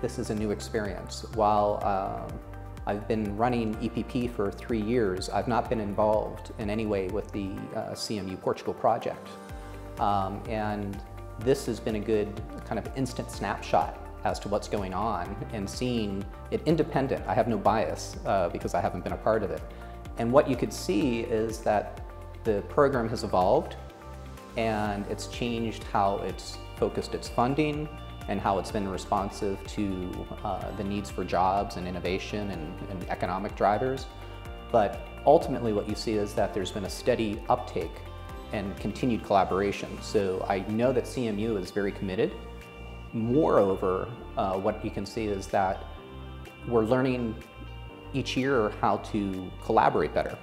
this is a new experience. While I've been running EPP for 3 years, I've not been involved in any way with the CMU Portugal project. And this has been a good kind of instant snapshot as to what's going on and seeing it independent. I have no bias because I haven't been a part of it. And what you could see is that the program has evolved and it's changed how it's focused its funding and how it's been responsive to the needs for jobs and innovation and economic drivers. But ultimately what you see is that there's been a steady uptake and continued collaboration. So I know that CMU is very committed. Moreover, what you can see is that we're learning each year how to collaborate better.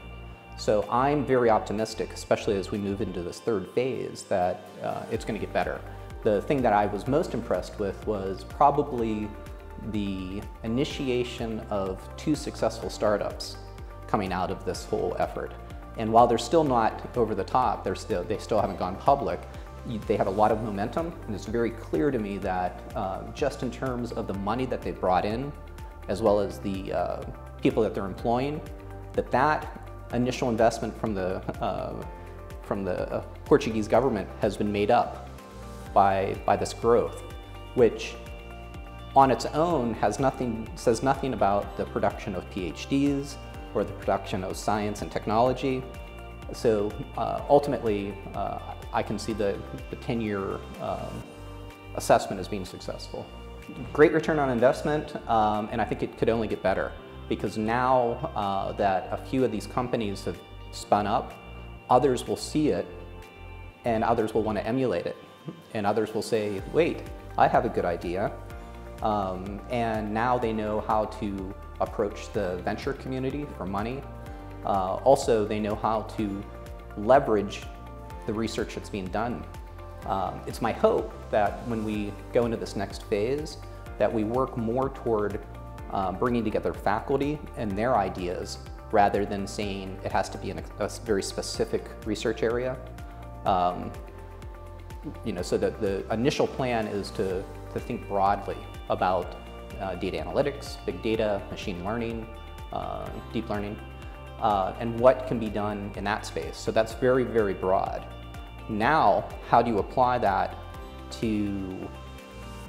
So I'm very optimistic, especially as we move into this third phase, that it's going to get better. The thing that I was most impressed with was probably the initiation of 2 successful startups coming out of this whole effort. And while they're still not over the top, they still haven't gone public, they have a lot of momentum, and it's very clear to me that just in terms of the money that they've brought in, as well as the people that they're employing, that initial investment from the Portuguese government has been made up by this growth, which on its own says nothing about the production of PhDs or the production of science and technology. So ultimately, I can see the 10-year assessment as being successful. Great return on investment, and I think it could only get better, because now that a few of these companies have spun up, others will see it and others will want to emulate it. And others will say, wait, I have a good idea. And now they know how to approach the venture community for money. Also, they know how to leverage the research that's being done. It's my hope that when we go into this next phase, that we work more toward bringing together faculty and their ideas, rather than saying it has to be in a very specific research area. So the initial plan is to think broadly about data analytics, big data, machine learning, deep learning, and what can be done in that space. So that's very, very broad. Now, how do you apply that to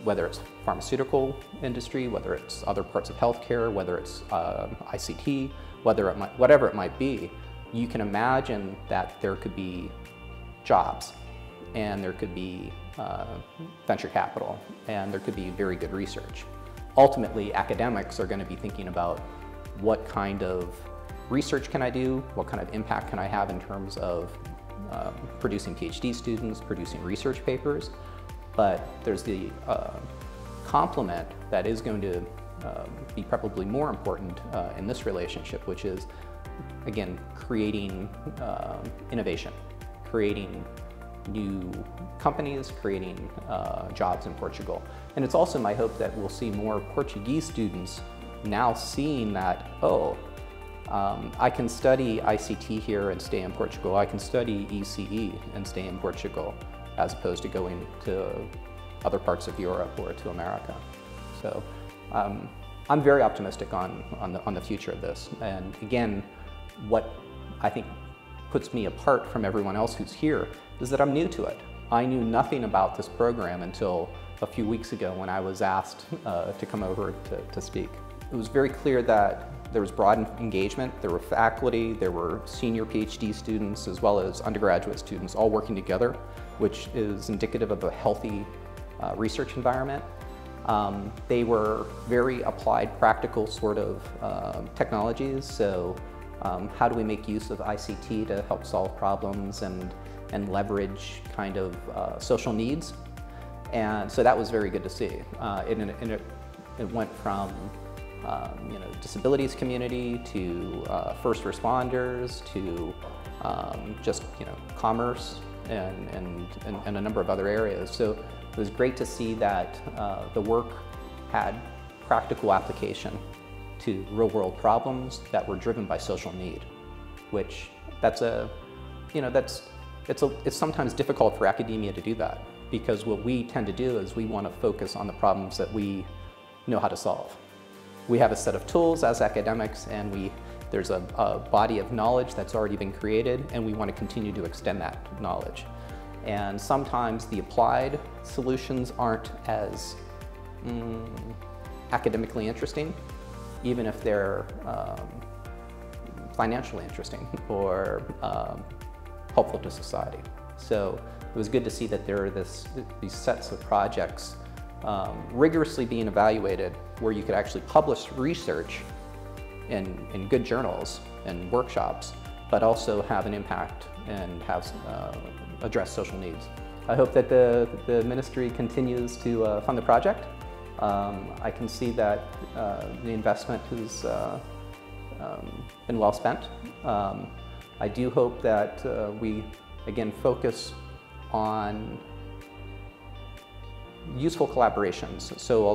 whether it's pharmaceutical industry, whether it's other parts of healthcare, whether it's ICT, whatever it might be? You can imagine that there could be jobs, and there could be venture capital, and there could be very good research. Ultimately, academics are going to be thinking about what kind of research can I do, what kind of impact can I have in terms of producing PhD students, producing research papers. But there's the complement that is going to be probably more important in this relationship, which is, again, creating innovation, creating new companies, creating jobs in Portugal. And it's also my hope that we'll see more Portuguese students now seeing that, oh, I can study ICT here and stay in Portugal. I can study ECE and stay in Portugal, as opposed to going to other parts of Europe or to America. So I'm very optimistic on the future of this. And again, what I think puts me apart from everyone else who's here is that I'm new to it. I knew nothing about this program until a few weeks ago when I was asked to come over to speak. It was very clear that there was broad engagement. There were faculty, there were senior PhD students, as well as undergraduate students all working together, which is indicative of a healthy research environment. They were very applied, practical sort of technologies. So how do we make use of ICT to help solve problems and leverage kind of social needs? And so that was very good to see. It went from disabilities community to first responders to just commerce and a number of other areas. So it was great to see that the work had practical application to real-world problems that were driven by social need, which it's sometimes difficult for academia to do that, because what we tend to do is we want to focus on the problems that we know how to solve. We have a set of tools as academics, and there's a body of knowledge that's already been created, and we want to continue to extend that knowledge. And sometimes the applied solutions aren't as academically interesting, even if they're financially interesting or helpful to society. So it was good to see that there are these sets of projects rigorously being evaluated where you could actually publish research in good journals and workshops, but also have an impact and have address social needs. I hope that the ministry continues to fund the project. I can see that the investment has been well spent. I do hope that we, again, focus on useful collaborations. So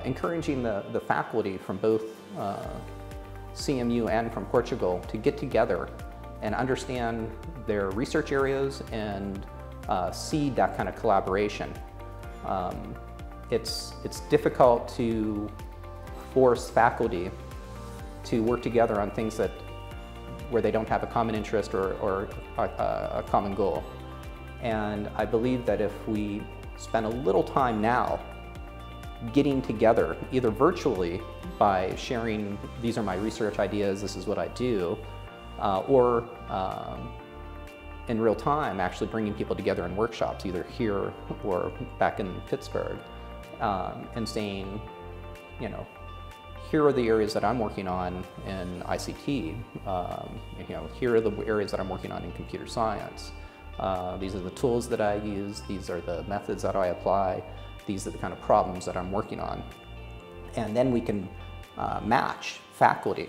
encouraging the faculty from both CMU and from Portugal to get together and understand their research areas and seed that kind of collaboration. It's difficult to force faculty to work together on things where they don't have a common interest or a common goal. And I believe that if we spend a little time now getting together, either virtually by sharing, these are my research ideas, this is what I do, or in real time, actually bringing people together in workshops, either here or back in Pittsburgh, and saying, here are the areas that I'm working on in ICT, here are the areas that I'm working on in computer science. These are the tools that I use, these are the methods that I apply, these are the kind of problems that I'm working on. And then we can match faculty.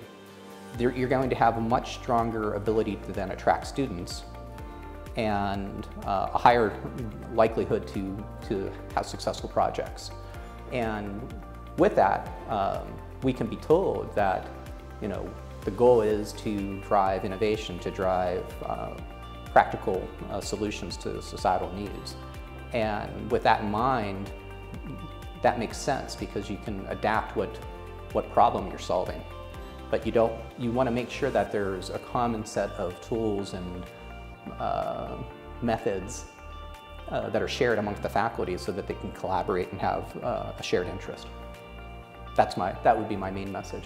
You're going to have a much stronger ability to then attract students and a higher likelihood to have successful projects. And with that, we can be told that the goal is to drive innovation, to drive practical solutions to societal needs. And with that in mind, that makes sense because you can adapt what problem you're solving. But you want to make sure that there's a common set of tools and methods that are shared amongst the faculty so that they can collaborate and have a shared interest. That would be my main message.